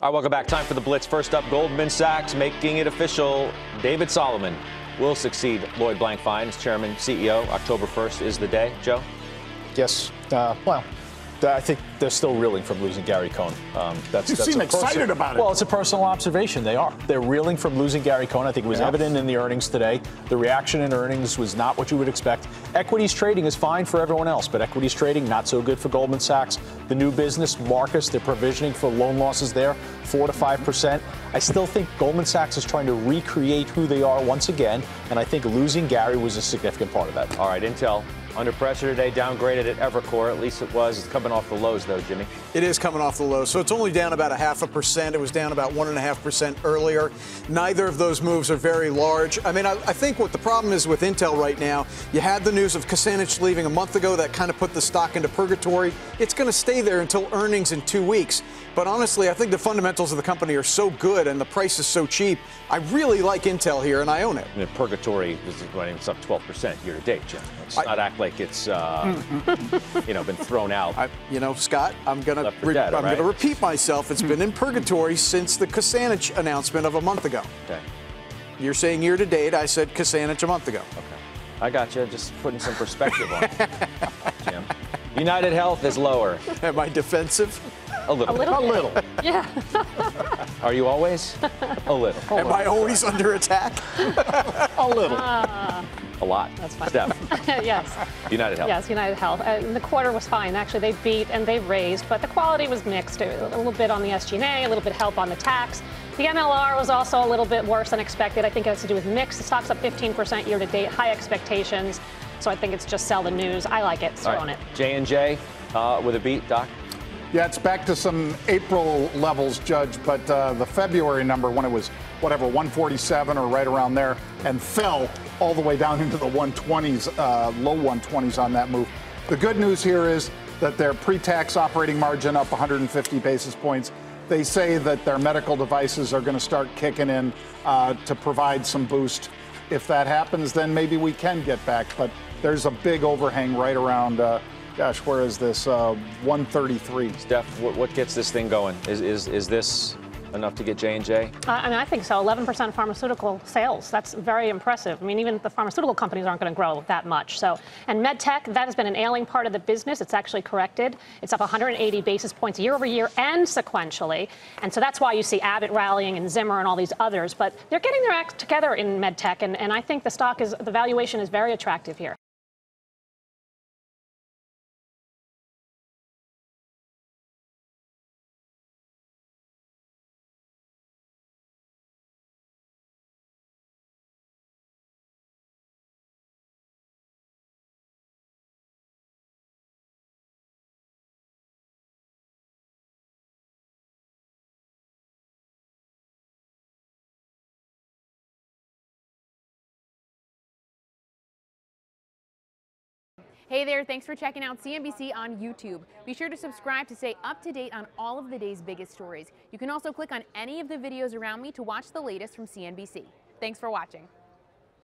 All right, welcome back. Time for the Blitz. First up, Goldman Sachs making it official. David Solomon will succeed Lloyd Blankfein as chairman, CEO. October 1st is the day. Joe? Yes. Well, I think they're still reeling from losing Gary Cohn. You seem excited about it. Well, it's a personal observation. They are. They're reeling from losing Gary Cohn. I think it was evident in the earnings today. The reaction in earnings was not what you would expect. Equities trading is fine for everyone else, but equities trading not so good for Goldman Sachs. The new business, Marcus, they're provisioning for loan losses there, 4 to 5%. I still think Goldman Sachs is trying to recreate who they are once again, and I think losing Gary was a significant part of that. All right, Intel under pressure today, downgraded at Evercore. At least it was. It's coming off the lows, though, Jimmy. It is coming off the lows. So it's only down about 0.5%. It was down about 1.5% earlier. Neither of those moves are very large. I mean, I think what the problem is with Intel right now, you had the news of Kucinich leaving a month ago. That kind of put the stock into purgatory. It's going to stay there until earnings in 2 weeks. But honestly, I think the fundamentals of the company are so good and the price is so cheap. I really like Intel here, and I own it. I mean, purgatory is when it's up 12% year to date, Jim. Let's not act like it's been thrown out. Scott, I'm going to repeat myself. It's been in purgatory since the Kucinich announcement of a month ago. Okay. You're saying year to date. I said Kucinich a month ago. Okay. I got you. Just putting some perspective on it, Jim. United Health is lower. Am I defensive? A little. A little. Yeah. Are you always? A little. Am I always under attack? A little. A lot. That's fine. Steph. Yes. United Health. Yes, United Health. The quarter was fine. Actually, they beat and they raised, but the quality was mixed. A little bit on the SG&A, a little bit help on the tax. The MLR was also a little bit worse than expected. I think it has to do with mix. The stock's up 15% year to date, high expectations. So I think it's just sell the news. I like it. So own it. J&J with a beat, Doc. Yeah, it's back to some April levels, Judge, but the February number, when it was, 147 or right around there, and fell all the way down into the 120s, low 120s on that move. The good news here is that their pre-tax operating margin up 150 basis points. They say that their medical devices are going to start kicking in to provide some boost. If that happens, then maybe we can get back, but there's a big overhang right around where is this? 133. Steph, what gets this thing going? Is this enough to get J&J? I think so. 11% pharmaceutical sales. That's very impressive. I mean, even the pharmaceutical companies aren't going to grow that much. So, and medtech, that has been an ailing part of the business. It's actually corrected. It's up 180 basis points year over year and sequentially. And so that's why you see Abbott rallying and Zimmer and all these others. But they're getting their act together in medtech, and I think the valuation is very attractive here. Hey there, thanks for checking out CNBC on YouTube. Be sure to subscribe to stay up to date on all of the day's biggest stories. You can also click on any of the videos around me to watch the latest from CNBC. Thanks for watching.